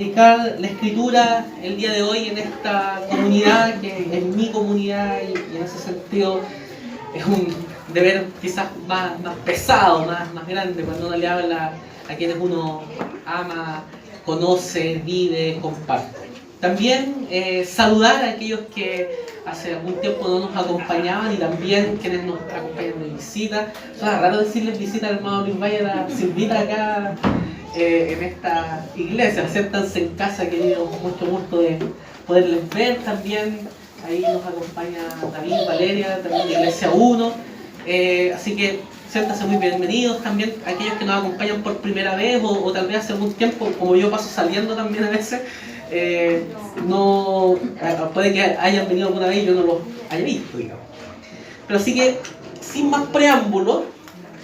Dedicar la escritura el día de hoy en esta comunidad, que es mi comunidad, y en ese sentido es un deber quizás más pesado, más grande, cuando uno le habla a quienes uno ama, conoce, vive, comparte. También saludar a aquellos que hace algún tiempo no nos acompañaban y también quienes nos acompañan de visita. Suena raro decirles visita al hermano Luis Valle, la invita acá en esta iglesia. Siéntanse en casa, queridos, mucho gusto de poderles ver también. Ahí nos acompaña David, Valeria, también de Iglesia 1. Así que siéntanse muy bienvenidos. También aquellos que nos acompañan por primera vez o tal vez hace algún tiempo, como yo paso saliendo también a veces. Puede que hayan venido alguna vez y yo no los haya visto, digamos. Pero así que, sin más preámbulos,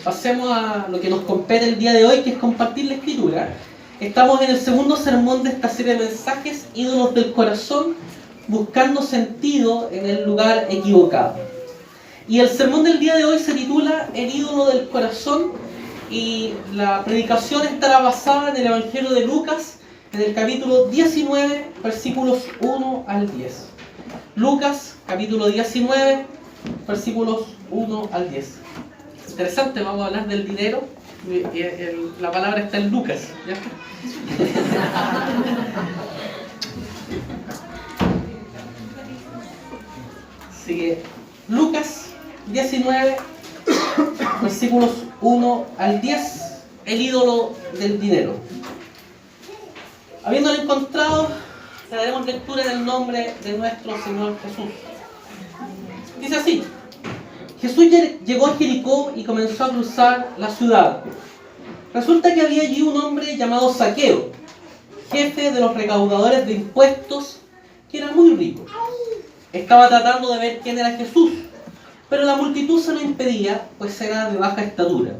pasemos a lo que nos compete el día de hoy, que es compartir la escritura. Estamos en el segundo sermón de esta serie de mensajes, Ídolos del Corazón, buscando sentido en el lugar equivocado. Y el sermón del día de hoy se titula El ídolo del corazón, y la predicación estará basada en el Evangelio de Lucas, en el capítulo 19, versículos 1 al 10. Lucas, capítulo 19, versículos 1 al 10. Interesante, vamos a hablar del dinero. La palabra está en Lucas, ¿ya? Así que, Lucas 19, versículos 1 al 10, el ídolo del dinero. Habiéndolo encontrado, le daremos lectura en el nombre de nuestro Señor Jesús. Dice así: Jesús llegó a Jericó y comenzó a cruzar la ciudad. Resulta que había allí un hombre llamado Zaqueo, jefe de los recaudadores de impuestos, que era muy rico. Estaba tratando de ver quién era Jesús, pero la multitud se lo impedía, pues era de baja estatura.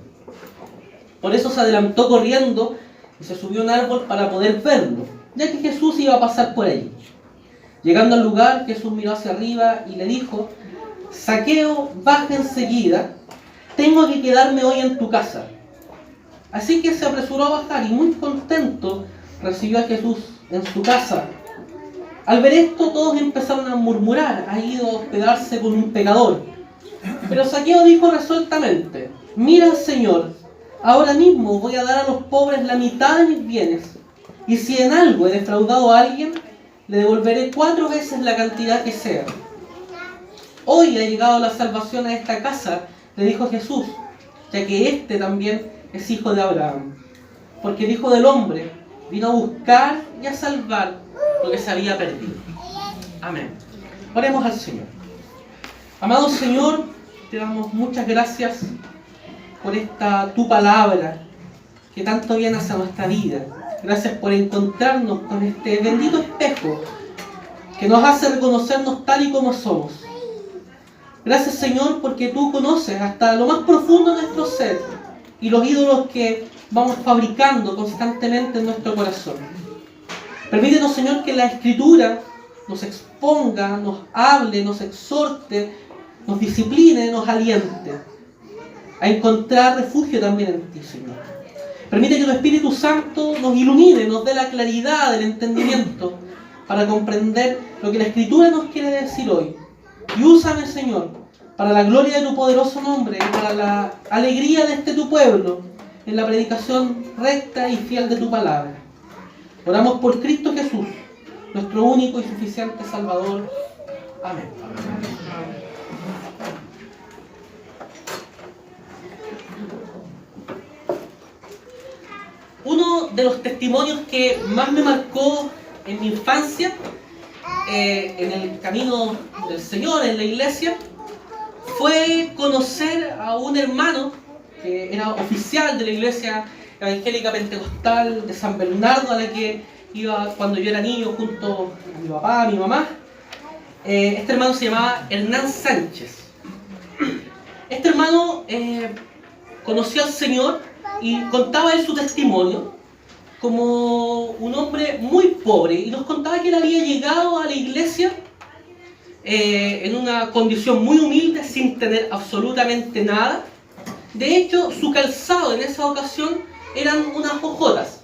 Por eso se adelantó corriendo y se subió a un árbol para poder verlo, ya que Jesús iba a pasar por allí. Llegando al lugar, Jesús miró hacia arriba y le dijo: Zaqueo, baja enseguida, tengo que quedarme hoy en tu casa. Así que se apresuró a bajar y muy contento recibió a Jesús en su casa. Al ver esto, todos empezaron a murmurar: ha ido a hospedarse con un pecador. Pero Zaqueo dijo resueltamente: mira, Señor, ahora mismo voy a dar a los pobres la mitad de mis bienes, y si en algo he defraudado a alguien, le devolveré 4 veces la cantidad que sea. Hoy ha llegado la salvación a esta casa, le dijo Jesús, ya que este también es hijo de Abraham. Porque el Hijo del Hombre vino a buscar y a salvar lo que se había perdido. Amén. Oremos al Señor. Amado Señor, te damos muchas gracias por esta tu palabra, que tanto viene hacia nuestra vida. Gracias por encontrarnos con este bendito espejo que nos hace reconocernos tal y como somos. Gracias, Señor, porque tú conoces hasta lo más profundo de nuestro ser y los ídolos que vamos fabricando constantemente en nuestro corazón. Permítenos, Señor, que la Escritura nos exponga, nos hable, nos exhorte, nos discipline, nos aliente a encontrar refugio también en ti, Señor. Permite que tu Espíritu Santo nos ilumine, nos dé la claridad del entendimiento para comprender lo que la Escritura nos quiere decir hoy. Y úsame, Señor, para la gloria de tu poderoso nombre y para la alegría de este tu pueblo, en la predicación recta y fiel de tu palabra. Oramos por Cristo Jesús, nuestro único y suficiente Salvador. Amén. Uno de los testimonios que más me marcó en mi infancia, en el camino del Señor, en la iglesia, fue conocer a un hermano que era oficial de la iglesia evangélica pentecostal de San Bernardo, a la que iba cuando yo era niño junto a mi papá, a mi mamá. Este hermano se llamaba Hernán Sánchez. Este hermano conoció al Señor y contaba él su testimonio como un hombre muy pobre, y nos contaba que él había llegado a la iglesia en una condición muy humilde, sin tener absolutamente nada. De hecho, su calzado en esa ocasión eran unas hojotas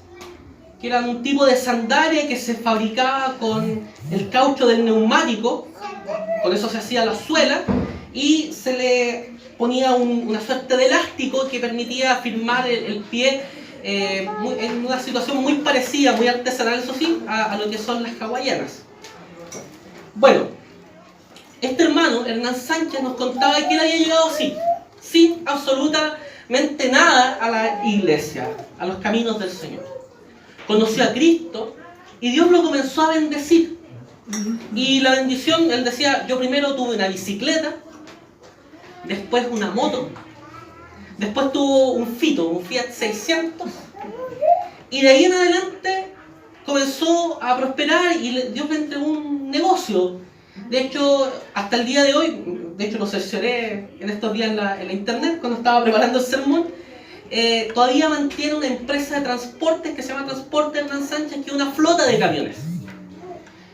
que eran un tipo de sandalia que se fabricaba con el caucho del neumático, con eso se hacía la suela, y se le ponía una suerte de elástico que permitía firmar el pie en una situación muy parecida, muy artesanal, eso sí, a lo que son las hawaianas. Bueno, este hermano, Hernán Sánchez, nos contaba que él había llegado así, sin absolutamente nada a la iglesia, a los caminos del Señor. Conoció a Cristo y Dios lo comenzó a bendecir. Y la bendición, él decía, yo primero tuve una bicicleta, después una moto, después tuvo un Fiat 600, y de ahí en adelante comenzó a prosperar y Dios le entregó un negocio. De hecho, hasta el día de hoy, de hecho lo cercioré en estos días en la internet cuando estaba preparando el sermón, todavía mantiene una empresa de transportes que se llama Transporte Hernán Sánchez, que es una flota de camiones.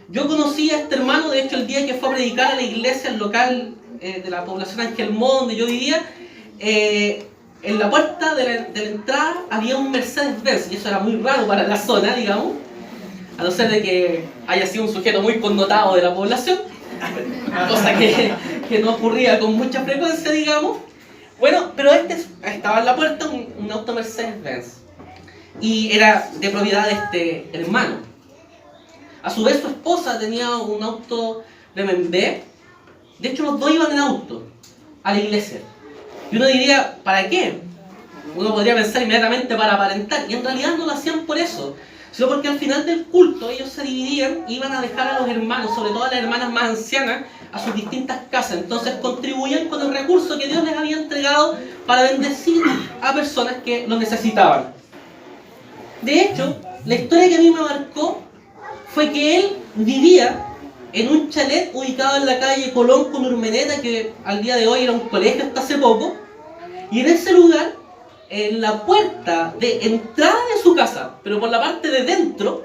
Yo conocí a este hermano, de hecho, el día que fue a predicar a la iglesia local de la población Angelmó, donde yo vivía, en la puerta de la entrada había un Mercedes-Benz, y eso era muy raro para la zona, digamos, a no ser de que haya sido un sujeto muy connotado de la población, cosa que no ocurría con mucha frecuencia, digamos. Bueno, pero estaba en la puerta un auto Mercedes-Benz, y era de propiedad de este hermano. A su vez su esposa tenía un auto BMW. De hecho los dos iban en auto a la iglesia. Y uno diría, ¿para qué? Uno podría pensar inmediatamente para aparentar. Y en realidad no lo hacían por eso, sino porque al final del culto ellos se dividían, iban a dejar a los hermanos, sobre todo a las hermanas más ancianas, a sus distintas casas. Entonces contribuían con el recurso que Dios les había entregado para bendecir a personas que lo necesitaban. De hecho, la historia que a mí me marcó fue que él vivía en un chalet ubicado en la calle Colón con Urmeneta, que al día de hoy era un colegio hasta hace poco, y en ese lugar, en la puerta de entrada de su casa, pero por la parte de dentro,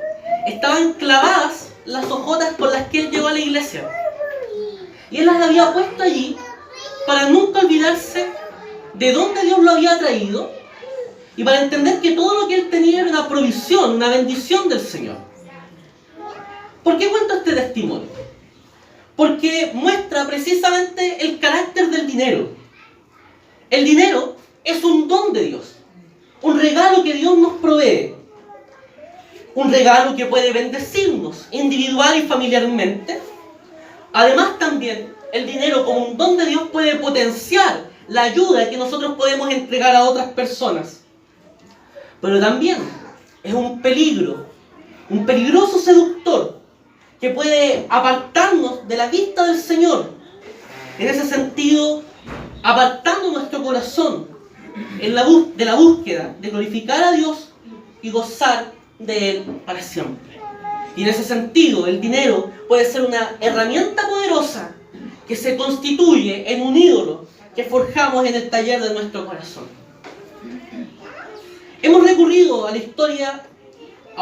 estaban clavadas las hojotas con las que él llegó a la iglesia. Y él las había puesto allí para nunca olvidarse de dónde Dios lo había traído y para entender que todo lo que él tenía era una provisión, una bendición del Señor. ¿Por qué cuento este testimonio? Porque muestra precisamente el carácter del dinero. El dinero es un don de Dios, un regalo que Dios nos provee, un regalo que puede bendecirnos individual y familiarmente. Además también el dinero como un don de Dios puede potenciar la ayuda que nosotros podemos entregar a otras personas. Pero también es un peligro, un peligroso seductor que puede apartarnos de la vista del Señor. En ese sentido, apartando nuestro corazón de la búsqueda de glorificar a Dios y gozar de Él para siempre. Y en ese sentido, el dinero puede ser una herramienta poderosa que se constituye en un ídolo que forjamos en el taller de nuestro corazón. Hemos recurrido a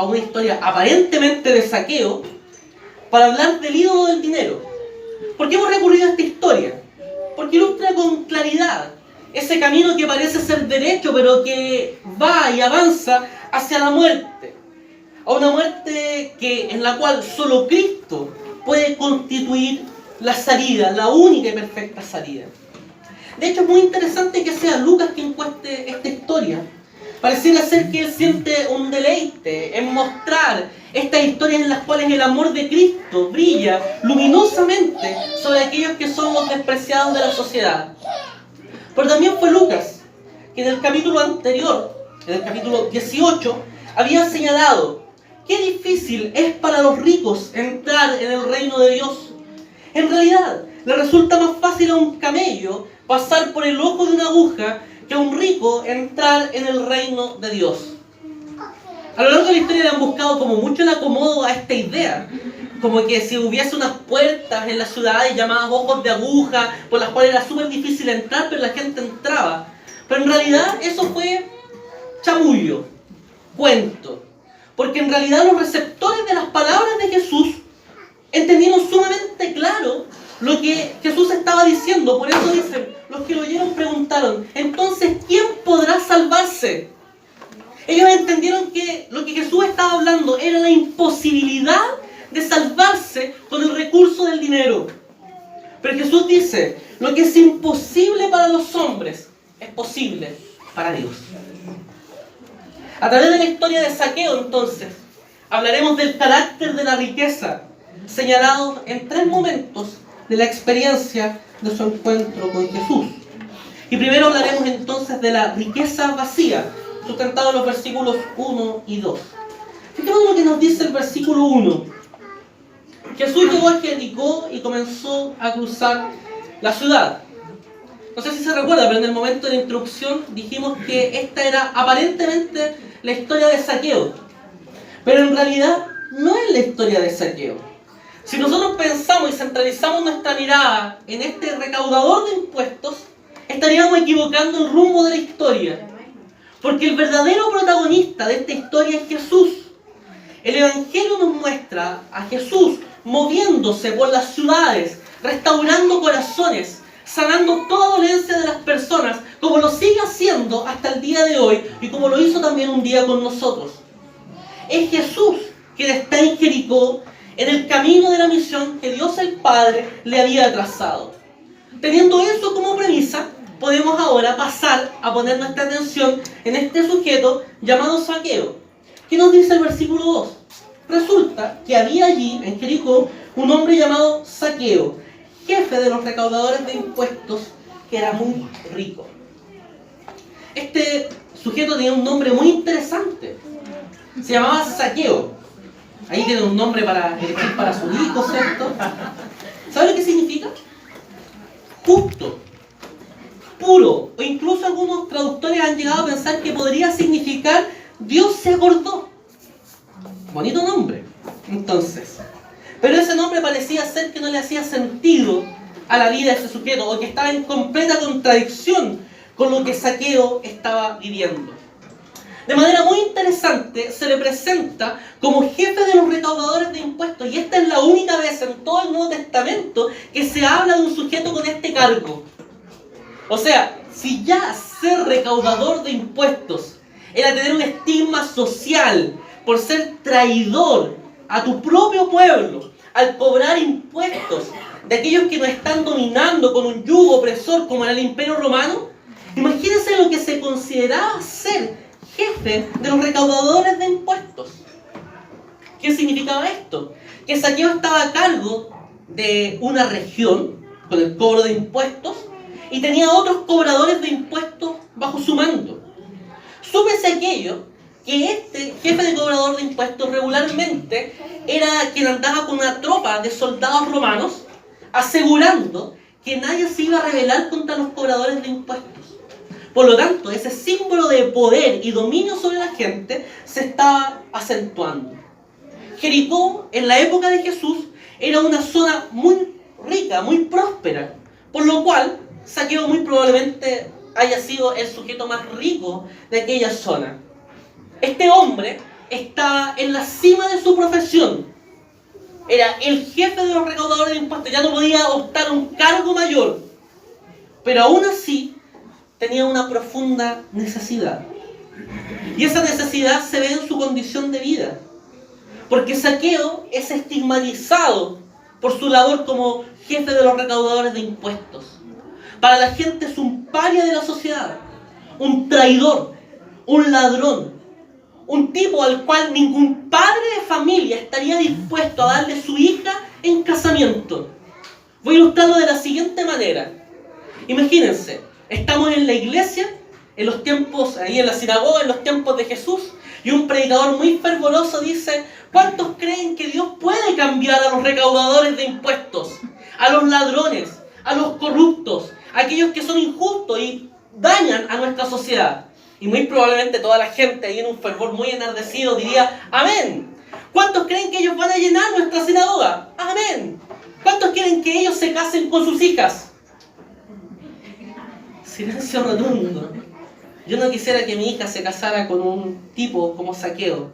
una historia aparentemente de saqueo, para hablar del ídolo del dinero. ¿Por qué hemos recurrido a esta historia? Porque ilustra con claridad ese camino que parece ser derecho, pero que va y avanza hacia la muerte. A una muerte en la cual solo Cristo puede constituir la salida, la única y perfecta salida. De hecho, es muy interesante que sea Lucas quien cuente esta historia. Pareciera ser que él siente un deleite en mostrar estas historias en las cuales el amor de Cristo brilla luminosamente sobre aquellos que somos despreciados de la sociedad. Pero también fue Lucas, que en el capítulo anterior, en el capítulo 18, había señalado qué difícil es para los ricos entrar en el reino de Dios. En realidad, le resulta más fácil a un camello pasar por el ojo de una aguja que a un rico entrar en el reino de Dios. A lo largo de la historia le han buscado como mucho el acomodo a esta idea, como que si hubiese unas puertas en las ciudades llamadas ojos de aguja, por las cuales era súper difícil entrar, pero la gente entraba. Pero en realidad eso fue chamullo, cuento, porque en realidad los receptores de las palabras de Jesús entendieron sumamente claro lo que Jesús estaba diciendo. Por eso dicen, los que lo oyeron preguntaron, entonces, ¿quién podrá salvarse? Ellos entendieron que lo que Jesús estaba hablando era la imposibilidad de salvarse con el recurso del dinero. Pero Jesús dice, lo que es imposible para los hombres es posible para Dios. A través de la historia de Zaqueo, entonces, hablaremos del carácter de la riqueza, señalados en 3 momentos de la experiencia de su encuentro con Jesús. Y primero hablaremos entonces de la riqueza vacía, sustentado en los versículos 1 y 2. Fíjate lo que nos dice el versículo 1. Jesús llegó a Jericó y comenzó a cruzar la ciudad. No sé si se recuerda, pero en el momento de la introducción dijimos que esta era aparentemente la historia de Zaqueo. Pero en realidad no es la historia de Zaqueo. Si nosotros pensamos y centralizamos nuestra mirada en este recaudador de impuestos, estaríamos equivocando el rumbo de la historia. Porque el verdadero protagonista de esta historia es Jesús. El Evangelio nos muestra a Jesús moviéndose por las ciudades, restaurando corazones, sanando toda dolencia de las personas, como lo sigue haciendo hasta el día de hoy y como lo hizo también un día con nosotros. Es Jesús quien está en Jericó, en el camino de la misión que Dios el Padre le había trazado. Teniendo eso como premisa, podemos ahora pasar a poner nuestra atención en este sujeto llamado Zaqueo. ¿Qué nos dice el versículo 2? Resulta que había allí, en Jericó, un hombre llamado Zaqueo, jefe de los recaudadores de impuestos, que era muy rico. Este sujeto tenía un nombre muy interesante. Se llamaba Zaqueo. Ahí tiene un nombre para elegir para su hijo, ¿cierto? ¿Sabe lo que significa? Justo, puro, o incluso algunos traductores han llegado a pensar que podría significar Dios se acordó. Bonito nombre, entonces. Pero ese nombre parecía ser que no le hacía sentido a la vida de ese sujeto, o que estaba en completa contradicción con lo que Zaqueo estaba viviendo. De manera muy interesante, se le presenta como jefe de los recaudadores de impuestos, y esta es la única vez en todo el Nuevo Testamento que se habla de un sujeto con este cargo. O sea, si ya ser recaudador de impuestos era tener un estigma social por ser traidor a tu propio pueblo, al cobrar impuestos de aquellos que nos están dominando con un yugo opresor como era el Imperio Romano, imagínense lo que se consideraba ser jefe de los recaudadores de impuestos. ¿Qué significaba esto? Que Zaqueo estaba a cargo de una región con el cobro de impuestos y tenía otros cobradores de impuestos bajo su mando. Súpese aquello que este jefe de cobrador de impuestos regularmente era quien andaba con una tropa de soldados romanos asegurando que nadie se iba a rebelar contra los cobradores de impuestos. Por lo tanto, ese símbolo de poder y dominio sobre la gente se estaba acentuando. Jericó, en la época de Jesús, era una zona muy rica, muy próspera, por lo cual Zaqueo muy probablemente haya sido el sujeto más rico de aquella zona. Este hombre estaba en la cima de su profesión. Era el jefe de los recaudadores de impuestos, ya no podía optar a un cargo mayor, pero aún así tenía una profunda necesidad. Y esa necesidad se ve en su condición de vida. Porque Zaqueo es estigmatizado por su labor como jefe de los recaudadores de impuestos. Para la gente es un paria de la sociedad, un traidor, un ladrón, un tipo al cual ningún padre de familia estaría dispuesto a darle su hija en casamiento. Voy a ilustrarlo de la siguiente manera. Imagínense, estamos en la iglesia, en los tiempos, ahí en la sinagoga, en los tiempos de Jesús, y un predicador muy fervoroso dice: ¿cuántos creen que Dios puede cambiar a los recaudadores de impuestos, a los ladrones, a los corruptos, a aquellos que son injustos y dañan a nuestra sociedad? Y muy probablemente toda la gente ahí en un fervor muy enardecido diría: amén. ¿Cuántos creen que ellos van a llenar nuestra sinagoga? Amén. ¿Cuántos quieren que ellos se casen con sus hijas? Silencio rotundo. Yo no quisiera que mi hija se casara con un tipo como Zaqueo.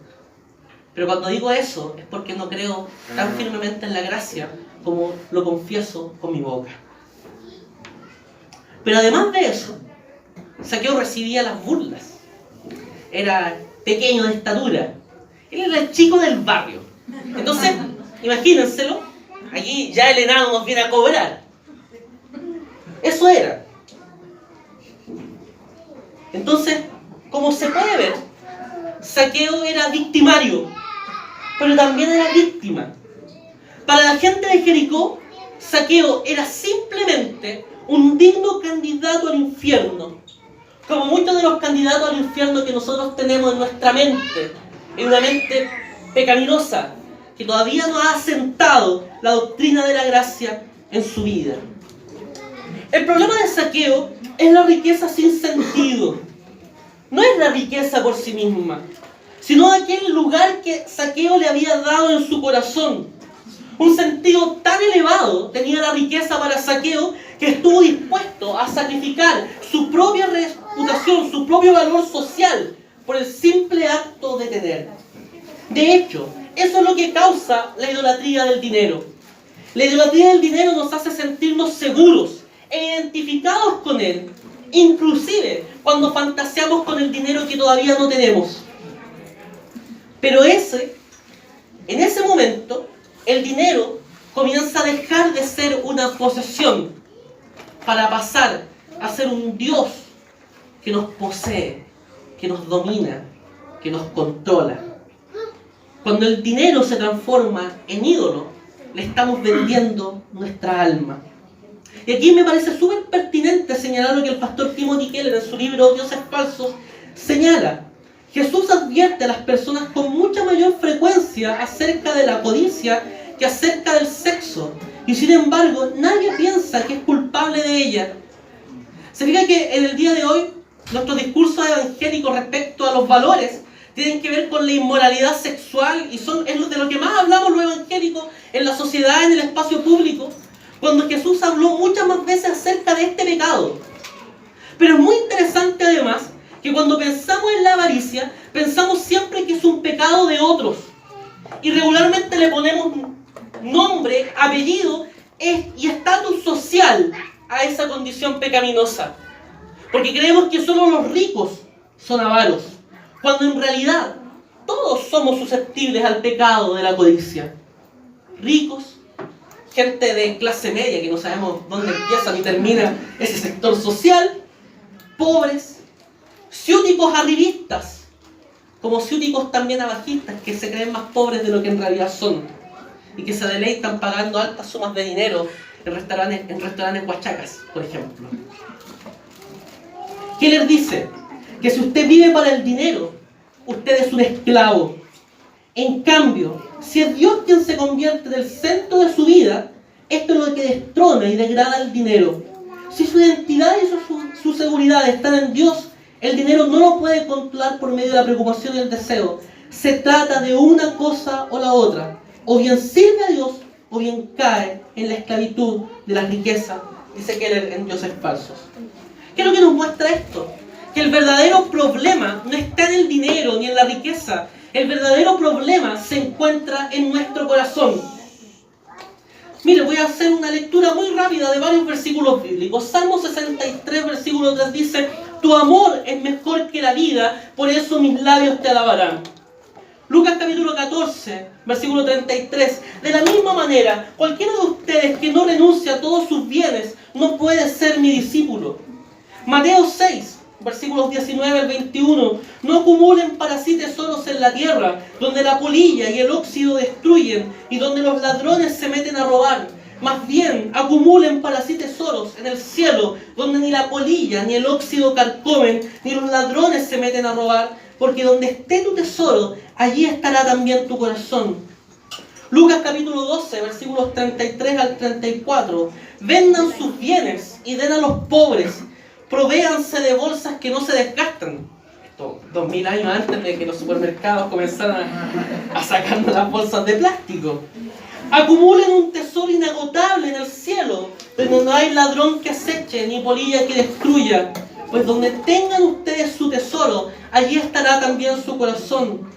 Pero cuando digo eso es porque no creo tan firmemente en la gracia como lo confieso con mi boca. Pero además de eso, Zaqueo recibía las burlas. pequeño de estatura. Él era el chico del barrio. Entonces, imagínenselo, aquí ya el enano nos viene a cobrar. Eso era. Entonces, como se puede ver, Zaqueo era victimario, pero también era víctima. Para la gente de Jericó, Zaqueo era simplemente un digno candidato al infierno, como muchos de los candidatos al infierno que nosotros tenemos en nuestra mente, en una mente pecaminosa, que todavía no ha asentado la doctrina de la gracia en su vida. El problema de Zaqueo es la riqueza sin sentido. No es la riqueza por sí misma, sino aquel lugar que Zaqueo le había dado en su corazón. Un sentido tan elevado tenía la riqueza para Zaqueo que estuvo dispuesto a sacrificar su propia reputación, su propio valor social, por el simple acto de tener. De hecho, eso es lo que causa la idolatría del dinero. La idolatría del dinero nos hace sentirnos seguros e identificados con él, inclusive cuando fantaseamos con el dinero que todavía no tenemos. Pero en ese momento, el dinero comienza a dejar de ser una posesión para pasar a ser un Dios que nos posee, que nos domina, que nos controla. Cuando el dinero se transforma en ídolo, le estamos vendiendo nuestra alma. Y aquí me parece súper pertinente señalar lo que el pastor Timothy Keller en su libro Dioses Falsos señala. Jesús advierte a las personas con mucha mayor frecuencia acerca de la codicia que acerca del sexo. Y sin embargo, nadie piensa que es culpable de ella. Se fija que en el día de hoy, nuestros discursos evangélicos respecto a los valores tienen que ver con la inmoralidad sexual y es de lo que más hablamos los evangélicos en la sociedad, en el espacio público, cuando Jesús habló muchas más veces acerca de este pecado. Pero es muy interesante además que cuando pensamos en la avaricia, pensamos siempre que es un pecado de otros. Y regularmente le ponemos nombre, apellido y estatus social a esa condición pecaminosa. Porque creemos que solo los ricos son avaros, cuando en realidad todos somos susceptibles al pecado de la codicia. Ricos, gente de clase media, que no sabemos dónde empieza ni termina ese sector social, pobres, ciúticos arribistas, como ciúticos también abajistas, que se creen más pobres de lo que en realidad son, y que se deleitan pagando altas sumas de dinero en restaurantes huachacas, por ejemplo. Keller dice que si usted vive para el dinero, usted es un esclavo. En cambio, si es Dios quien se convierte en el centro de su vida, esto es lo que destrona y degrada el dinero. Si su identidad y su seguridad están en Dios, el dinero no lo puede controlar por medio de la preocupación y el deseo. Se trata de una cosa o la otra. O bien sirve a Dios, o bien cae en la esclavitud de la riqueza, dice Keller en Dioses Falsos. ¿Qué es lo que nos muestra esto? Que el verdadero problema no está en el dinero ni en la riqueza. El verdadero problema se encuentra en nuestro corazón. Mire, voy a hacer una lectura muy rápida de varios versículos bíblicos. Salmo 63, versículo 3 dice: tu amor es mejor que la vida, por eso mis labios te alabarán. Lucas capítulo 14, versículo 33. De la misma manera, cualquiera de ustedes que no renuncie a todos sus bienes no puede ser mi discípulo. Mateo 6, versículos 19 al 21. No acumulen para sí tesoros en la tierra, donde la polilla y el óxido destruyen y donde los ladrones se meten a robar. Más bien, acumulen para sí tesoros en el cielo, donde ni la polilla ni el óxido carcomen, ni los ladrones se meten a robar, porque donde esté tu tesoro, allí estará también tu corazón. Lucas capítulo 12, versículos 33 al 34. Vendan sus bienes y den a los pobres. Provéanse de bolsas que no se desgastan. Esto 2000 años antes de que los supermercados comenzaran a sacar las bolsas de plástico. Acumulen un tesoro inagotable en el cielo, donde no hay ladrón que aceche ni polilla que destruya. Pues donde tengan ustedes su tesoro, allí estará también su corazón.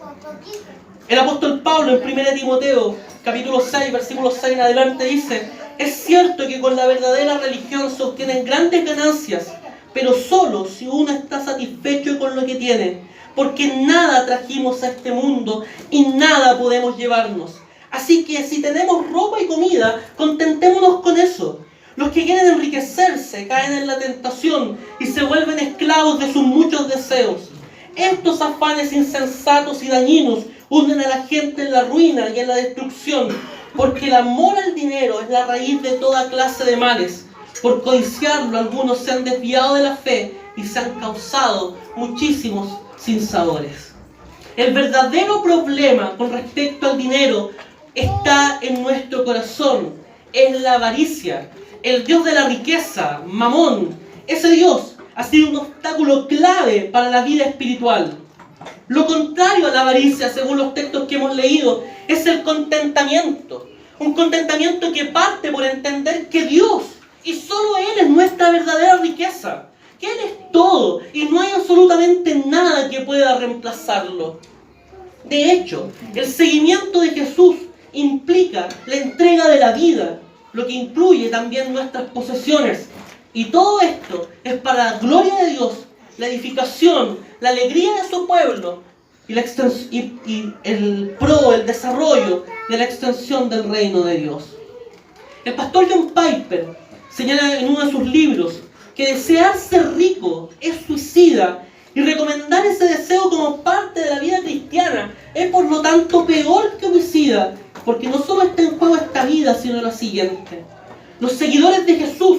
El apóstol Pablo en 1 Timoteo, capítulo 6, versículo 6 en adelante dice: es cierto que con la verdadera religión se obtienen grandes ganancias, pero solo si uno está satisfecho con lo que tiene. porque nada trajimos a este mundo y nada podemos llevarnos. Así que si tenemos ropa y comida, contentémonos con eso. Los que quieren enriquecerse caen en la tentación y se vuelven esclavos de sus muchos deseos. Estos afanes insensatos y dañinos hunden a la gente en la ruina y en la destrucción, porque el amor al dinero es la raíz de toda clase de males. Por codiciarlo, algunos se han desviado de la fe y se han causado muchísimos sinsabores. El verdadero problema con respecto al dinero está en nuestro corazón, es la avaricia. El Dios de la riqueza, Mamón, ese Dios ha sido un obstáculo clave para la vida espiritual. Lo contrario a la avaricia, según los textos que hemos leído, es el contentamiento. Un contentamiento que parte por entender que Dios y solo Él es nuestra verdadera riqueza, que Él es todo y no hay absolutamente nada que pueda reemplazarlo. De hecho, el seguimiento de Jesús implica la entrega de la vida, lo que incluye también nuestras posesiones. Y todo esto es para la gloria de Dios, la edificación, la alegría de su pueblo y el desarrollo de la extensión del reino de Dios. El pastor John Piper señala en uno de sus libros que desear ser rico es suicida y recomendar ese deseo como parte de la vida cristiana es por lo tanto peor que homicida, porque no solo está en juego esta vida, sino la siguiente. Los seguidores de Jesús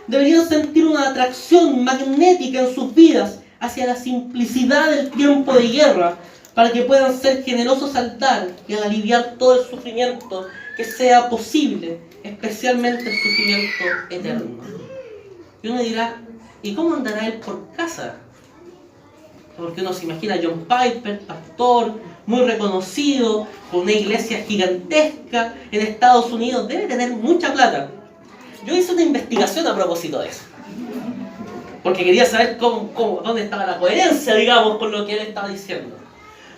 deberían sentir una atracción magnética en sus vidas hacia la simplicidad del tiempo de guerra, para que puedan ser generosos al dar y al aliviar todo el sufrimiento que sea posible, especialmente el sufrimiento eterno. Y uno dirá, ¿y cómo andará él por casa? Porque uno se imagina a John Piper, pastor, muy reconocido, con una iglesia gigantesca en Estados Unidos, debe tener mucha plata. Yo hice una investigación a propósito de eso, porque quería saber dónde estaba la coherencia, digamos, con lo que él estaba diciendo.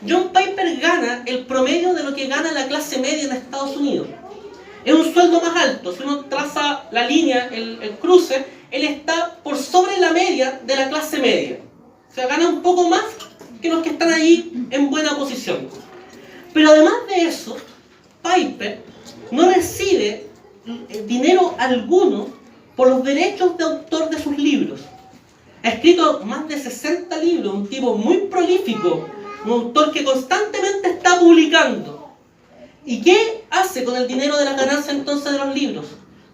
John Piper gana el promedio de lo que gana la clase media en Estados Unidos. Es un sueldo más alto. Si uno traza la línea, el cruce, él está por sobre la media de la clase media. O sea, gana un poco más que los que están allí en buena posición. Pero además de eso, Piper no recibe dinero alguno por los derechos de autor de sus libros. Ha escrito más de 60 libros, un tipo muy prolífico, un autor que constantemente está publicando. ¿Y qué hace con el dinero de la ganancia entonces de los libros?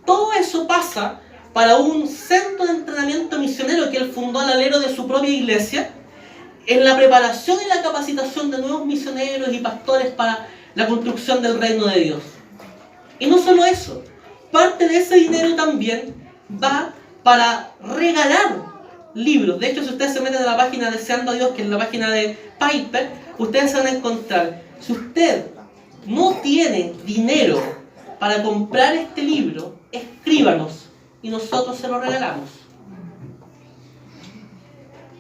Todo eso pasa para un centro de entrenamiento misionero que él fundó al alero de su propia iglesia, en la preparación y la capacitación de nuevos misioneros y pastores para la construcción del reino de Dios. Y no solo eso, parte de ese dinero también va para regalar libros. De hecho, si ustedes se meten a la página Deseando a Dios, que es la página de Piper, ustedes van a encontrar, si usted no tiene dinero para comprar este libro, escríbanos y nosotros se lo regalamos.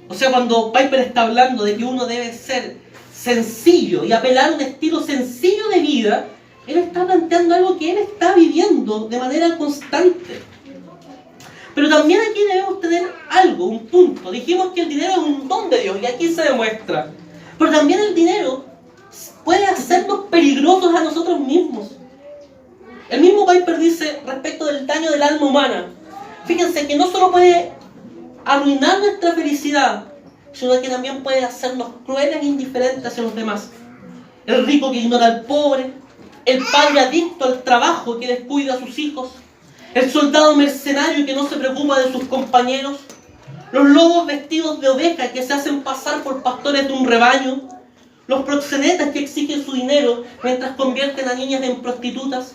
O sea, cuando Piper está hablando de que uno debe ser sencillo y apelar a un estilo sencillo de vida, él está planteando algo que él está viviendo de manera constante. Pero también aquí debemos tener algo, un punto. Dijimos que el dinero es un don de Dios y aquí se demuestra. Pero también el dinero puede hacernos peligrosos a nosotros mismos. El mismo Piper dice respecto del daño del alma humana. Fíjense que no solo puede arruinar nuestra felicidad, sino que también puede hacernos crueles e indiferentes hacia los demás. El rico que ignora al pobre, el padre adicto al trabajo que descuida a sus hijos, el soldado mercenario que no se preocupa de sus compañeros, los lobos vestidos de oveja que se hacen pasar por pastores de un rebaño, los proxenetas que exigen su dinero mientras convierten a niñas en prostitutas.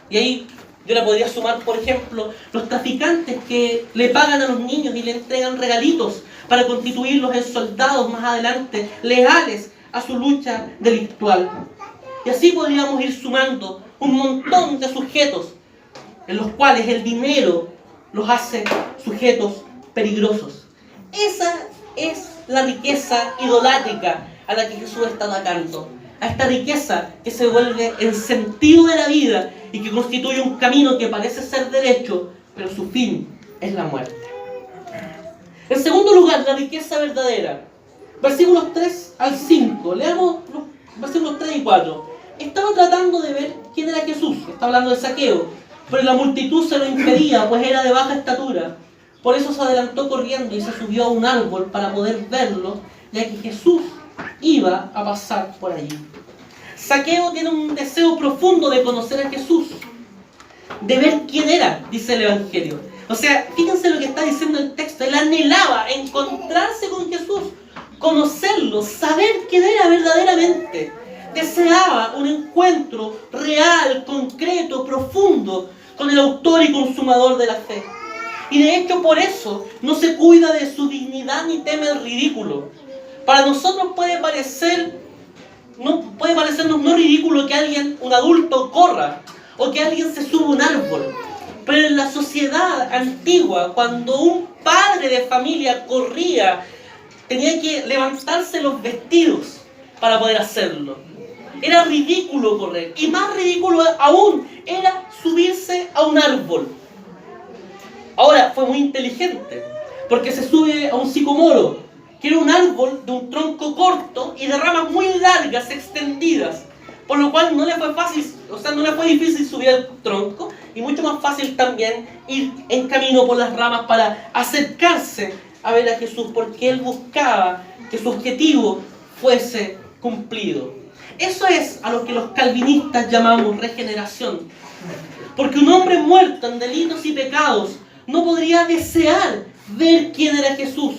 Y ahí yo le podría sumar, por ejemplo, los traficantes que le pagan a los niños y le entregan regalitos para constituirlos en soldados más adelante, leales a su lucha delictual. Y así podríamos ir sumando un montón de sujetos en los cuales el dinero los hace sujetos peligrosos. Esa es la riqueza idolátrica a la que Jesús está atacando. A esta riqueza que se vuelve el sentido de la vida y que constituye un camino que parece ser derecho, pero su fin es la muerte. En segundo lugar, la riqueza verdadera. Versículos 3 al 5. Leamos los versículos 3 y 4. Estaba tratando de ver quién era Jesús. Está hablando de Zaqueo. Pero la multitud se lo impedía, pues era de baja estatura. Por eso se adelantó corriendo y se subió a un árbol para poder verlo, ya que Jesús iba a pasar por allí. Zaqueo tiene un deseo profundo de conocer a Jesús, de ver quién era, dice el Evangelio. O sea, fíjense lo que está diciendo el texto. Él anhelaba encontrarse con Jesús, conocerlo, saber quién era verdaderamente. Deseaba un encuentro real, concreto, profundo con el autor y consumador de la fe. Y de hecho por eso no se cuida de su dignidad ni teme el ridículo. Para nosotros puede parecernos no ridículo que alguien, un adulto, corra o que alguien se suba a un árbol. Pero en la sociedad antigua, cuando un padre de familia corría, tenía que levantarse los vestidos para poder hacerlo. Era ridículo correr. Y más ridículo aún era subirse a un árbol. Ahora, fue muy inteligente, porque se sube a un sicomoro, que era un árbol de un tronco corto y de ramas muy largas, extendidas. Por lo cual no le fue fácil, no le fue difícil subir al tronco, y mucho más fácil también ir en camino por las ramas para acercarse a ver a Jesús, porque él buscaba que su objetivo fuese cumplido. Eso es a lo que los calvinistas llamamos regeneración. Porque un hombre muerto en delitos y pecados no podría desear ver quién era Jesús.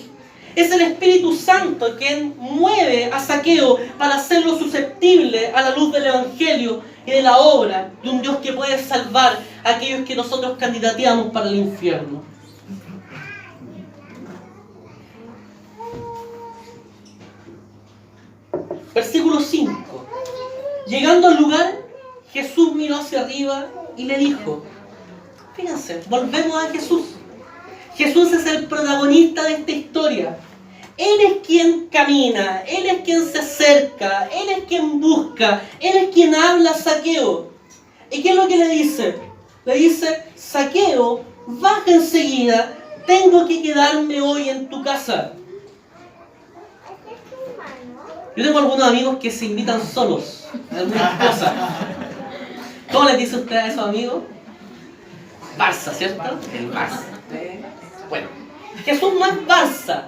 Es el Espíritu Santo quien mueve a Zaqueo para hacerlo susceptible a la luz del Evangelio y de la obra de un Dios que puede salvar a aquellos que nosotros candidateamos para el infierno. Versículo 5. Llegando al lugar, Jesús miró hacia arriba y le dijo, fíjense, volvemos a Jesús. Jesús es el protagonista de esta historia. Él es quien camina, Él es quien se acerca, Él es quien busca, Él es quien habla a Zaqueo. ¿Y qué es lo que le dice? Le dice, Zaqueo, baja enseguida, tengo que quedarme hoy en tu casa. Yo tengo algunos amigos que se invitan solos a algunas cosas. ¿Cómo les dice usted a esos amigos? Barça, ¿cierto? El Barça. Bueno, Jesús no es Barça,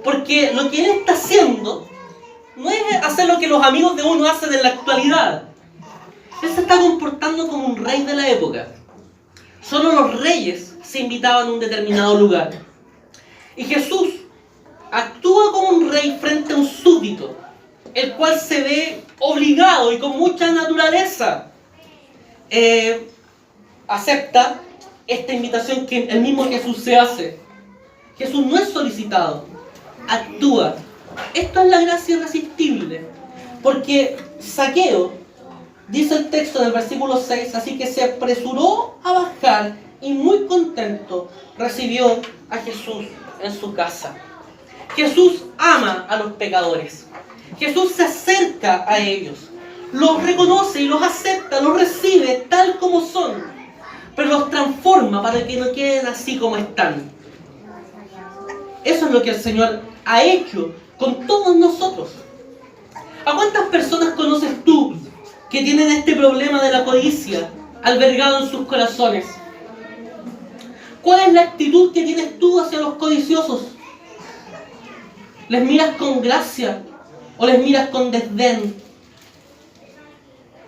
porque lo que él está haciendo no es hacer lo que los amigos de uno hacen en la actualidad. Él se está comportando como un rey de la época. Solo los reyes se invitaban a un determinado lugar. Y Jesús actúa como un rey frente a un súbdito, el cual se ve obligado y con mucha naturaleza acepta esta invitación que el mismo Jesús se hace. Jesús no es solicitado, actúa. Esto es la gracia irresistible, porque Zaqueo, dice el texto en el versículo 6, así que se apresuró a bajar y muy contento recibió a Jesús en su casa. Jesús ama a los pecadores. Jesús se acerca a ellos, los reconoce y los acepta, los recibe tal como son, pero los transforma para que no queden así como están. Eso es lo que el Señor ha hecho con todos nosotros. ¿A cuántas personas conoces tú que tienen este problema de la codicia albergado en sus corazones? ¿Cuál es la actitud que tienes tú hacia los codiciosos? ¿Les miras con gracia o les miras con desdén?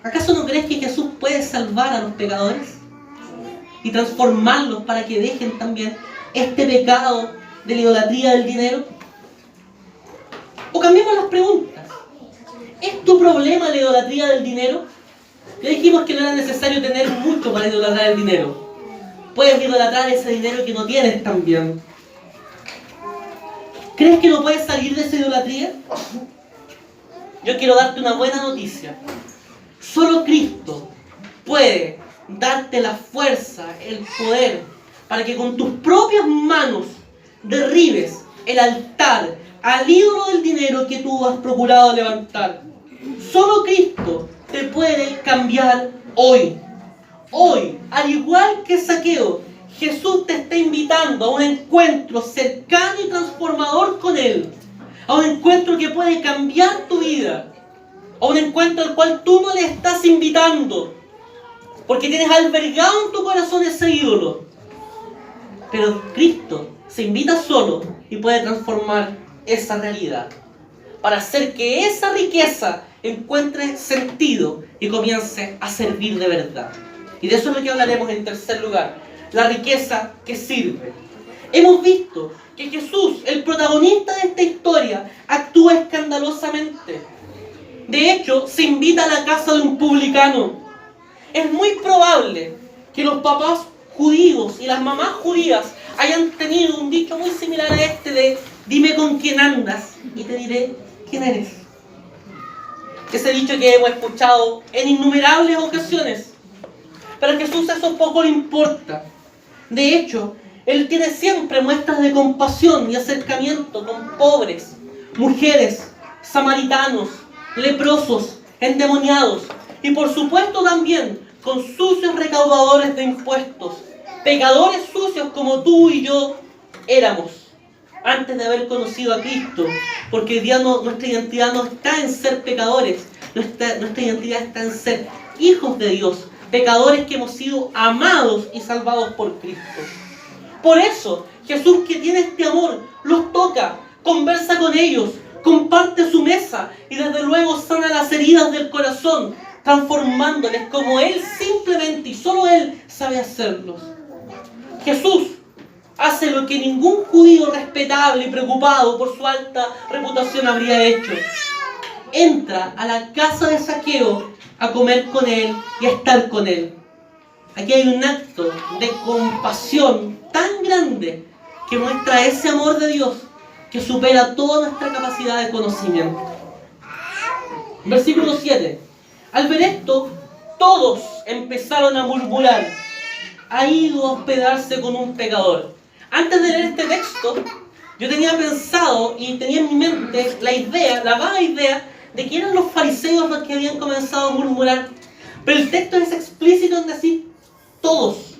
¿Acaso no crees que Jesús puede salvar a los pecadores y transformarlos para que dejen también este pecado de la idolatría del dinero? O cambiemos las preguntas. ¿Es tu problema la idolatría del dinero? Ya dijimos que no era necesario tener mucho para idolatrar el dinero. Puedes idolatrar ese dinero que no tienes también. ¿Crees que no puedes salir de esa idolatría? Yo quiero darte una buena noticia. Solo Cristo puede darte la fuerza, el poder, para que con tus propias manos derribes el altar al ídolo del dinero que tú has procurado levantar. Solo Cristo te puede cambiar hoy. Hoy, al igual que Zaqueo, Jesús te está invitando a un encuentro cercano y transformador con Él, a un encuentro que puede cambiar tu vida, a un encuentro al cual tú no le estás invitando, porque tienes albergado en tu corazón ese ídolo. Pero Cristo se invita solo y puede transformar esa realidad, para hacer que esa riqueza encuentre sentido y comience a servir de verdad. Y de eso es lo que hablaremos en tercer lugar, la riqueza que sirve. Hemos visto que Jesús, el protagonista de esta historia, actúa escandalosamente. De hecho, se invita a la casa de un publicano. Es muy probable que los papás judíos y las mamás judías hayan tenido un dicho muy similar a este de: dime con quién andas y te diré quién eres. Ese dicho que hemos escuchado en innumerables ocasiones. Pero a Jesús eso poco le importa. De hecho, Él tiene siempre muestras de compasión y acercamiento con pobres, mujeres, samaritanos, leprosos, endemoniados y por supuesto también con sucios recaudadores de impuestos, pecadores sucios como tú y yo éramos antes de haber conocido a Cristo, porque hoy día nuestra identidad no está en ser pecadores, nuestra identidad está en ser hijos de Dios, pecadores que hemos sido amados y salvados por Cristo. Por eso, Jesús, que tiene este amor, los toca, conversa con ellos, comparte su mesa y desde luego sana las heridas del corazón, transformándoles como Él simplemente y solo Él sabe hacerlos. Jesús hace lo que ningún judío respetable y preocupado por su alta reputación habría hecho. Entra a la casa de Zaqueo a comer con él y a estar con él. Aquí hay un acto de compasión tan grande que muestra ese amor de Dios que supera toda nuestra capacidad de conocimiento. Versículo 7. Al ver esto, todos empezaron a murmurar: ha ido a hospedarse con un pecador. Antes de leer este texto, yo tenía pensado y tenía en mi mente la vaga idea de que eran los fariseos los que habían comenzado a murmurar. Pero el texto es explícito en decir todos.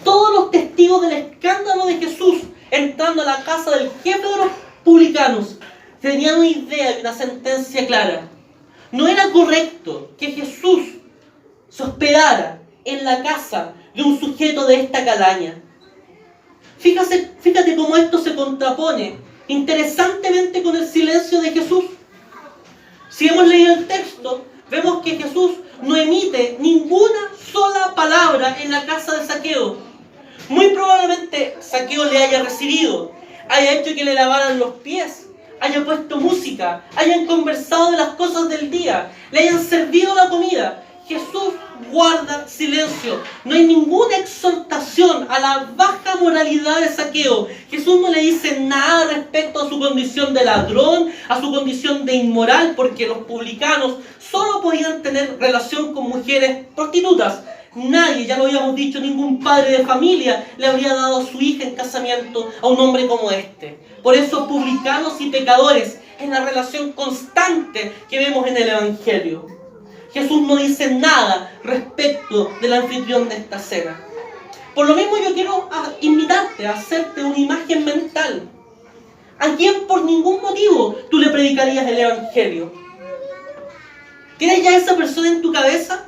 Todos los testigos del escándalo de Jesús entrando a la casa del jefe de los publicanos tenían una idea y una sentencia clara. No era correcto que Jesús se hospedara en la casa de un sujeto de esta calaña. Fíjate cómo esto se contrapone interesantemente con el silencio de Jesús. Si hemos leído el texto, vemos que Jesús no emite ninguna sola palabra en la casa de Zaqueo. Muy probablemente Zaqueo le haya recibido, haya hecho que le lavaran los pies, haya puesto música, hayan conversado de las cosas del día, le hayan servido la comida. Jesús guarda silencio. No hay ninguna exhortación a la baja moralidad de Zaqueo. Jesús no le dice nada respecto a su condición de ladrón, a su condición de inmoral, porque los publicanos solo podían tener relación con mujeres prostitutas. Nadie, ya lo habíamos dicho, ningún padre de familia le habría dado a su hija en casamiento a un hombre como este. Por eso publicanos y pecadores es la relación constante que vemos en el Evangelio. Jesús no dice nada respecto del anfitrión de esta cena. Por lo mismo yo quiero invitarte a hacerte una imagen mental. ¿A quién por ningún motivo tú le predicarías el Evangelio? ¿Tienes ya esa persona en tu cabeza?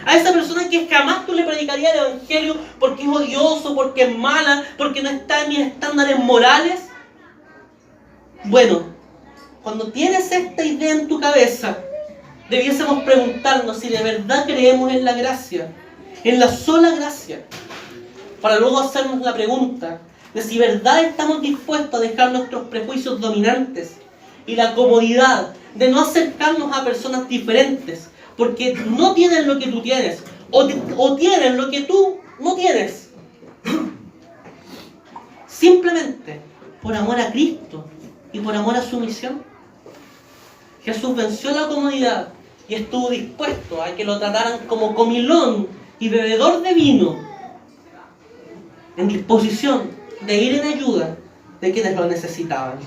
A esa persona que jamás tú le predicarías el Evangelio porque es odioso, porque es mala, porque no está en mis estándares morales. Bueno, cuando tienes esta idea en tu cabeza, debiésemos preguntarnos si de verdad creemos en la gracia, en la sola gracia, para luego hacernos la pregunta de si de verdad estamos dispuestos a dejar nuestros prejuicios dominantes y la comodidad de no acercarnos a personas diferentes, porque no tienen lo que tú tienes, o tienen lo que tú no tienes. Simplemente por amor a Cristo y por amor a su misión. Jesús venció la comodidad y estuvo dispuesto a que lo trataran como comilón y bebedor de vino, en disposición de ir en ayuda de quienes lo necesitaban.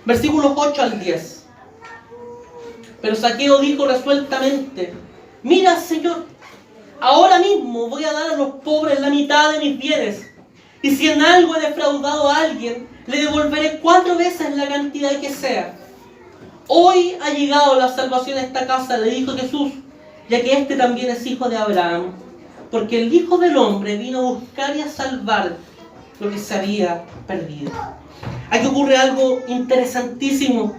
Versículos 8 al 10. Pero Zaqueo dijo resueltamente: mira, Señor, ahora mismo voy a dar a los pobres la mitad de mis bienes, y si en algo he defraudado a alguien, le devolveré 4 veces la cantidad que sea. Hoy ha llegado la salvación a esta casa, le dijo Jesús, ya que este también es hijo de Abraham, porque el Hijo del Hombre vino a buscar y a salvar lo que se había perdido. Aquí ocurre algo interesantísimo,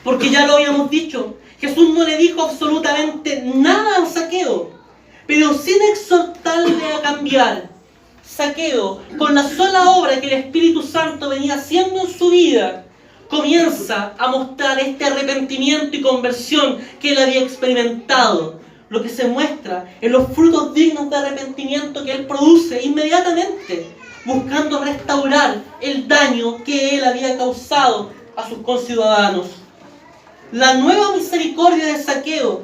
porque ya lo habíamos dicho, Jesús no le dijo absolutamente nada a Zaqueo, pero sin exhortarle a cambiar. Zaqueo, con la sola obra que el Espíritu Santo venía haciendo en su vida, comienza a mostrar este arrepentimiento y conversión que él había experimentado, lo que se muestra en los frutos dignos de arrepentimiento que él produce inmediatamente, buscando restaurar el daño que él había causado a sus conciudadanos. La nueva misericordia de Zaqueo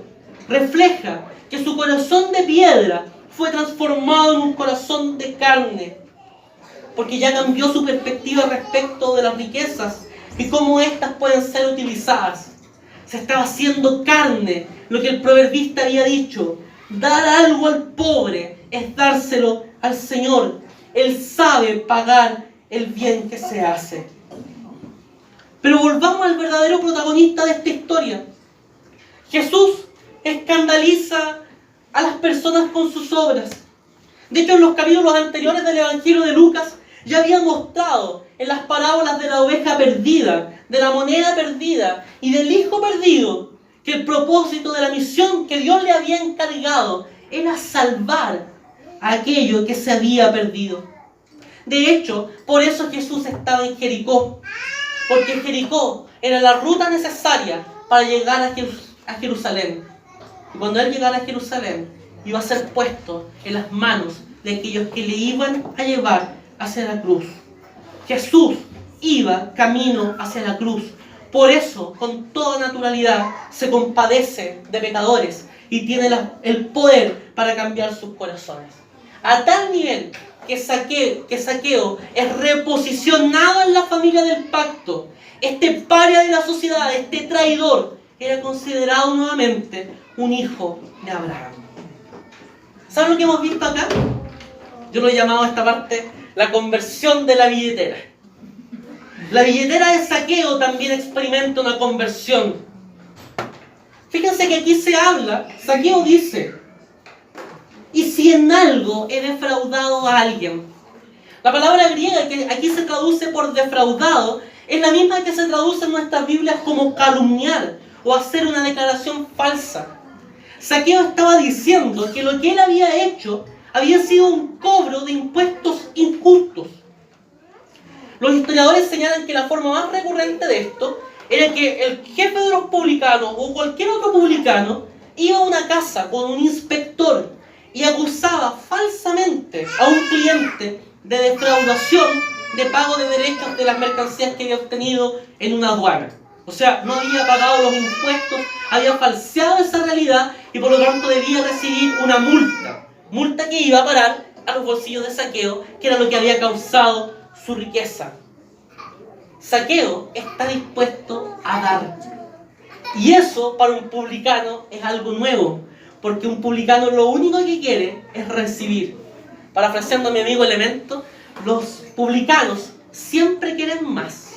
refleja que su corazón de piedra fue transformado en un corazón de carne, porque ya cambió su perspectiva respecto de las riquezas y cómo éstas pueden ser utilizadas. Se estaba haciendo carne lo que el proverbista había dicho: dar algo al pobre es dárselo al Señor. Él sabe pagar el bien que se hace. Pero volvamos al verdadero protagonista de esta historia. Jesús escandaliza a las personas con sus obras. De hecho, en los capítulos anteriores del Evangelio de Lucas ya había mostrado en las parábolas de la oveja perdida, de la moneda perdida y del hijo perdido, que el propósito de la misión que Dios le había encargado era salvar a aquello que se había perdido. De hecho, por eso Jesús estaba en Jericó, porque Jericó era la ruta necesaria para llegar a Jerusalén. Y cuando él llegara a Jerusalén, iba a ser puesto en las manos de aquellos que le iban a llevar hacia la cruz. Jesús iba camino hacia la cruz. Por eso, con toda naturalidad, se compadece de pecadores y tiene el poder para cambiar sus corazones. A tal nivel que Zaqueo es reposicionado en la familia del pacto. Este paria de la sociedad, este traidor, era considerado nuevamente un hijo de Abraham. ¿Saben lo que hemos visto acá? Yo lo he llamado a esta parte la conversión de la billetera. La billetera de Zaqueo también experimenta una conversión. Fíjense que aquí se habla, Zaqueo dice: y si en algo he defraudado a alguien. La palabra griega que aquí se traduce por defraudado es la misma que se traduce en nuestras Biblias como calumniar o hacer una declaración falsa. Zaqueo estaba diciendo que lo que él había hecho había sido un cobro de impuestos injustos. Los historiadores señalan que la forma más recurrente de esto era que el jefe de los publicanos o cualquier otro publicano iba a una casa con un inspector y acusaba falsamente a un cliente de defraudación de pago de derechos de las mercancías que había obtenido en una aduana. O sea, no había pagado los impuestos, había falseado esa realidad y por lo tanto debía recibir una multa. Multa que iba a parar a los bolsillos de Zaqueo, que era lo que había causado su riqueza. Zaqueo está dispuesto a dar. Y eso para un publicano es algo nuevo, porque un publicano lo único que quiere es recibir. Parafraseando a mi amigo Elemento, los publicanos siempre quieren más.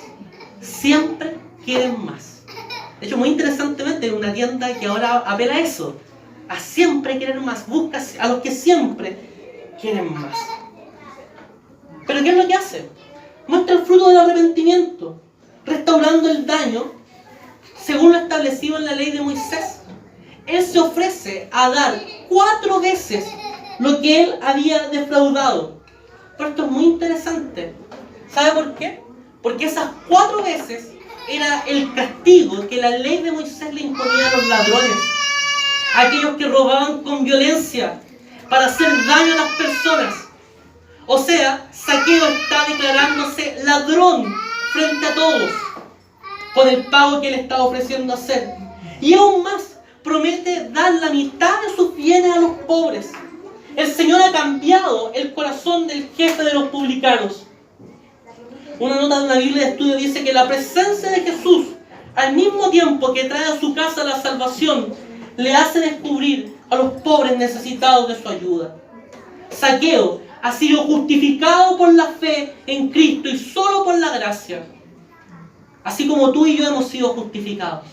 Siempre quieren más. De hecho, muy interesantemente, hay una tienda que ahora apela a eso. A siempre quieren más. Busca a los que siempre quieren más. ¿Pero qué es lo que hace? Muestra el fruto del arrepentimiento, restaurando el daño según lo establecido en la ley de Moisés. Él se ofrece a dar 4 veces lo que él había defraudado. Pero esto es muy interesante. ¿Sabe por qué? Porque esas 4 veces era el castigo que la ley de Moisés le imponía a los ladrones, a aquellos que robaban con violencia para hacer daño a las personas. O sea, Zaqueo está declarándose ladrón frente a todos por el pago que él estaba ofreciendo hacer. Y aún más, promete dar la mitad de sus bienes a los pobres. El Señor ha cambiado el corazón del jefe de los publicanos. Una nota de una Biblia de estudio dice que la presencia de Jesús, al mismo tiempo que trae a su casa la salvación, le hace descubrir a los pobres necesitados de su ayuda. Zaqueo ha sido justificado por la fe en Cristo y solo por la gracia. Así como tú y yo hemos sido justificados.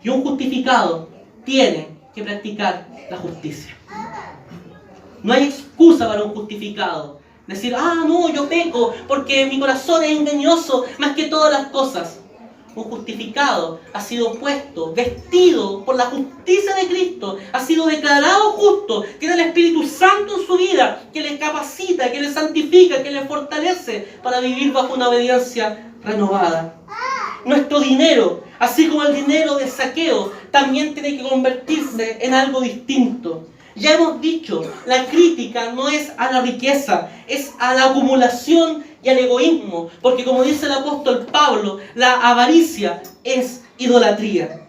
Y un justificado tiene que practicar la justicia. No hay excusa para un justificado. Decir, no, yo peco porque mi corazón es engañoso más que todas las cosas. Un justificado ha sido puesto, vestido por la justicia de Cristo, ha sido declarado justo, tiene el Espíritu Santo en su vida, que le capacita, que le santifica, que le fortalece para vivir bajo una obediencia renovada. Nuestro dinero, así como el dinero de Zaqueo, también tiene que convertirse en algo distinto. Ya hemos dicho, la crítica no es a la riqueza, es a la acumulación y al egoísmo, porque como dice el apóstol Pablo, la avaricia es idolatría.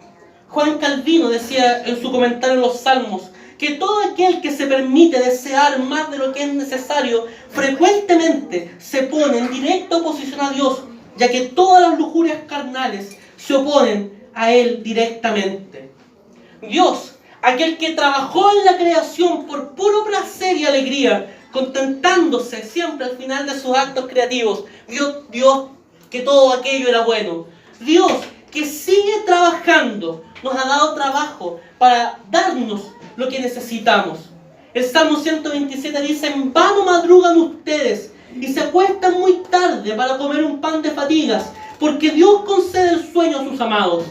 Juan Calvino decía en su comentario en los Salmos, que todo aquel que se permite desear más de lo que es necesario, frecuentemente se pone en directa oposición a Dios, ya que todas las lujurias carnales se oponen a Él directamente. Dios, aquel que trabajó en la creación por puro placer y alegría, contentándose siempre al final de sus actos creativos, Dios que todo aquello era bueno. Dios que sigue trabajando, nos ha dado trabajo para darnos lo que necesitamos. El Salmo 127 dice, en vano madrugan ustedes y se acuestan muy tarde para comer un pan de fatigas, porque Dios concede el sueño a sus amados.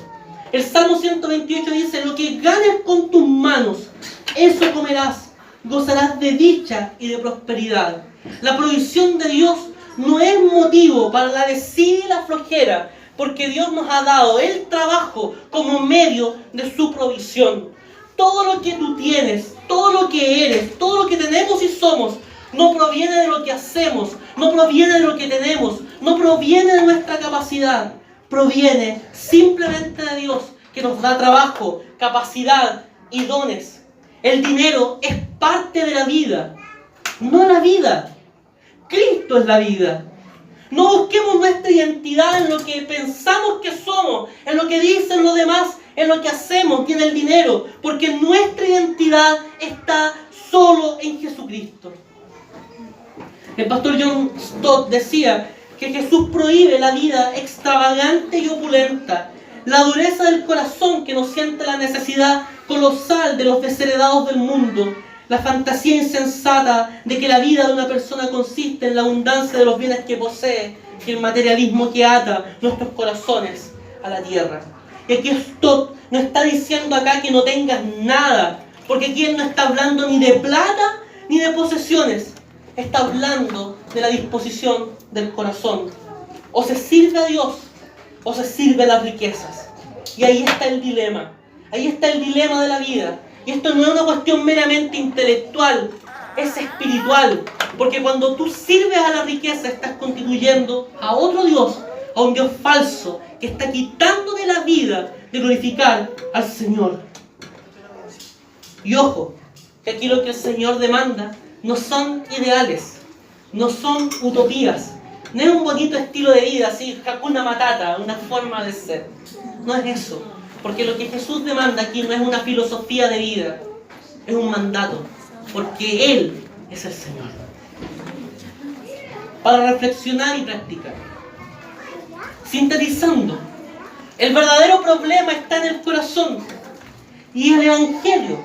El Salmo 128 dice, lo que ganes con tus manos, eso comerás, gozarás de dicha y de prosperidad. La provisión de Dios no es motivo para la desidia y la flojera, porque Dios nos ha dado el trabajo como medio de su provisión. Todo lo que tú tienes, todo lo que eres, todo lo que tenemos y somos, no proviene de lo que hacemos, no proviene de lo que tenemos, no proviene de nuestra capacidad. Proviene simplemente de Dios, que nos da trabajo, capacidad y dones. El dinero es parte de la vida, no la vida. Cristo es la vida. No busquemos nuestra identidad en lo que pensamos que somos, en lo que dicen los demás, en lo que hacemos y en el dinero, porque nuestra identidad está solo en Jesucristo. El pastor John Stott decía que Jesús prohíbe la vida extravagante y opulenta, la dureza del corazón que no siente la necesidad colosal de los desheredados del mundo, la fantasía insensata de que la vida de una persona consiste en la abundancia de los bienes que posee y el materialismo que ata nuestros corazones a la tierra. Y aquí Stott no está diciendo acá que no tengas nada, porque aquí él no está hablando ni de plata ni de posesiones. Está hablando de la disposición del corazón. O se sirve a Dios, o se sirve a las riquezas. Y ahí está el dilema. Ahí está el dilema de la vida. Y esto no es una cuestión meramente intelectual, es espiritual. Porque cuando tú sirves a la riqueza, estás constituyendo a otro Dios, a un Dios falso, que está quitando de la vida de glorificar al Señor. Y ojo, que aquí lo que el Señor demanda no son ideales, no son utopías, no es un bonito estilo de vida, así, Hakuna Matata, una forma de ser. No es eso, porque lo que Jesús demanda aquí no es una filosofía de vida, es un mandato, porque Él es el Señor. Para reflexionar y practicar. Sintetizando, el verdadero problema está en el corazón y el Evangelio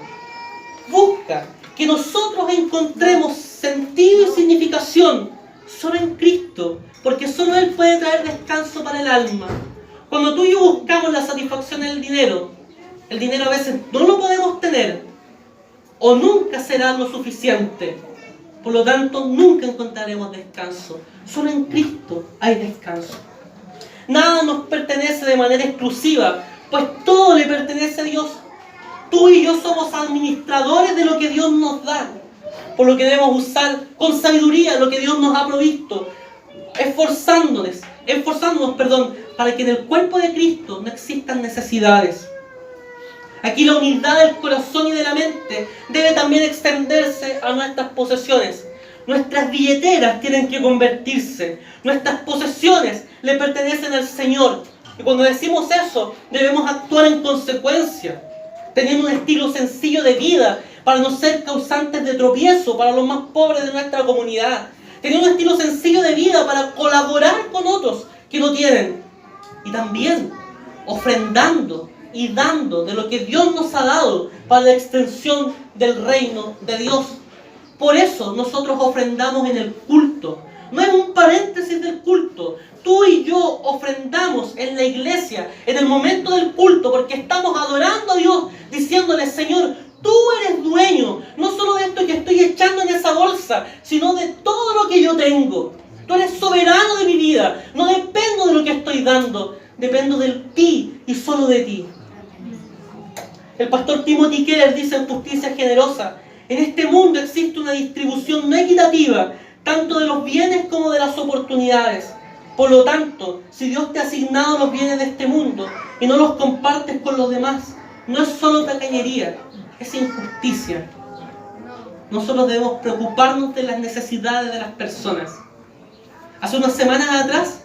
busca que nosotros encontremos sentido y significación solo en Cristo, porque solo Él puede traer descanso para el alma. Cuando tú y yo buscamos la satisfacción en el dinero a veces no lo podemos tener o nunca será lo suficiente. Por lo tanto, nunca encontraremos descanso. Solo en Cristo hay descanso. Nada nos pertenece de manera exclusiva, pues todo le pertenece a Dios. Tú y yo somos administradores de lo que Dios nos da, por lo que debemos usar con sabiduría lo que Dios nos ha provisto, esforzándonos, para que en el cuerpo de Cristo no existan necesidades. Aquí la unidad del corazón y de la mente debe también extenderse a nuestras posesiones. Nuestras billeteras tienen que convertirse, nuestras posesiones le pertenecen al Señor. Y cuando decimos eso, debemos actuar en consecuencia, teniendo un estilo sencillo de vida, para no ser causantes de tropiezo para los más pobres de nuestra comunidad. Tener un estilo sencillo de vida para colaborar con otros que no tienen. Y también ofrendando y dando de lo que Dios nos ha dado para la extensión del reino de Dios. Por eso nosotros ofrendamos en el culto. No es un paréntesis del culto. Tú y yo ofrendamos en la iglesia, en el momento del culto, porque estamos adorando a Dios, diciéndole: Señor, tú eres dueño, no solo de esto que estoy echando en esa bolsa, sino de todo lo que yo tengo. Tú eres soberano de mi vida. No dependo de lo que estoy dando, dependo de ti y solo de ti. El pastor Timothy Keller dice en Justicia Generosa: en este mundo existe una distribución no equitativa, tanto de los bienes como de las oportunidades. Por lo tanto, si Dios te ha asignado los bienes de este mundo y no los compartes con los demás, no es solo tacañería, es injusticia. Nosotros debemos preocuparnos de las necesidades de las personas. Hace unas semanas atrás,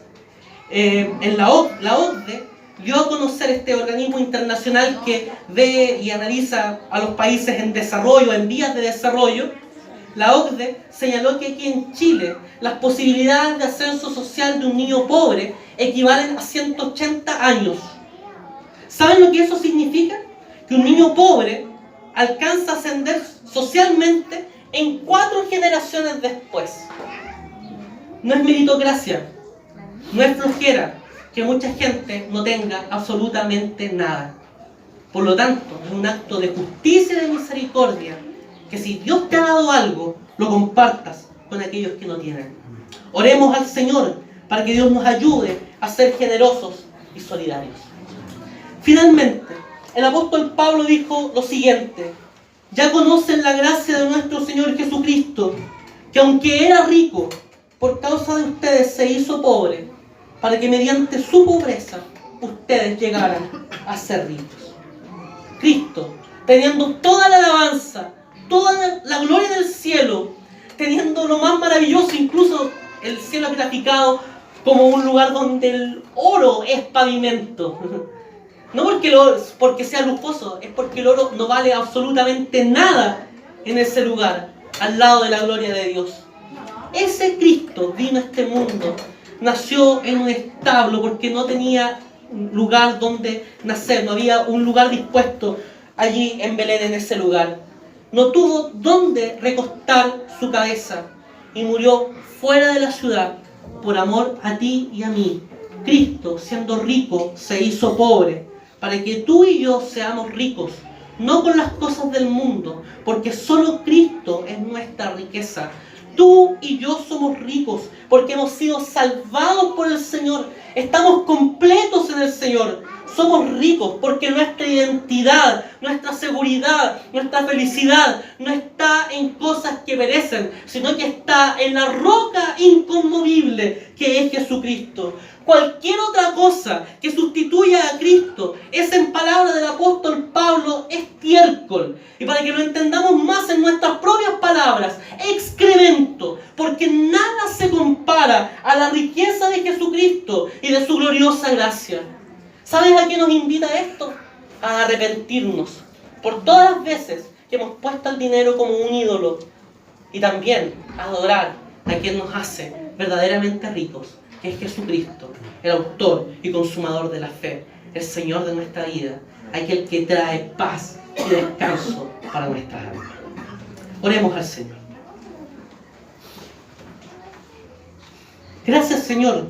la OCDE dio a conocer este organismo internacional que ve y analiza a los países en desarrollo, en vías de desarrollo. La OCDE señaló que aquí en Chile las posibilidades de ascenso social de un niño pobre equivalen a 180 años. ¿Saben lo que eso significa? Que un niño pobre alcanza a ascender socialmente en 4 generaciones después. No es meritocracia, no es flojera que mucha gente no tenga absolutamente nada. Por lo tanto, es un acto de justicia y de misericordia que si Dios te ha dado algo, lo compartas con aquellos que no tienen. Oremos al Señor para que Dios nos ayude a ser generosos y solidarios. Finalmente, el apóstol Pablo dijo lo siguiente: ya conocen la gracia de nuestro Señor Jesucristo, que aunque era rico, por causa de ustedes se hizo pobre, para que mediante su pobreza ustedes llegaran a ser ricos. Cristo, teniendo toda la alabanza, toda la gloria del cielo, teniendo lo más maravilloso, incluso el cielo graficado como un lugar donde el oro es pavimento. No porque sea lujoso, es porque el oro no vale absolutamente nada en ese lugar, al lado de la gloria de Dios. Ese Cristo vino a este mundo, nació en un establo porque no tenía lugar donde nacer, no había un lugar dispuesto allí en Belén, en ese lugar. No tuvo dónde recostar su cabeza y murió fuera de la ciudad por amor a ti y a mí. Cristo, siendo rico, se hizo pobre para que tú y yo seamos ricos, no con las cosas del mundo, porque solo Cristo es nuestra riqueza. Tú y yo somos ricos porque hemos sido salvados por el Señor. Estamos completos en el Señor. Somos ricos porque nuestra identidad, nuestra seguridad, nuestra felicidad no está en cosas que perecen, sino que está en la roca inconmovible que es Jesucristo. Cualquier otra cosa que sustituya a Cristo es, en palabras del apóstol Pablo, estiércol. Y para que lo entendamos más en nuestras propias palabras, excremento, porque nada se compara a la riqueza de Jesucristo y de su gloriosa gracia. ¿Sabes a qué nos invita esto? A arrepentirnos por todas las veces que hemos puesto el dinero como un ídolo, y también a adorar a quien nos hace verdaderamente ricos, que es Jesucristo, el autor y consumador de la fe, el Señor de nuestra vida, aquel que trae paz y descanso para nuestras almas. Oremos al Señor. Gracias, Señor,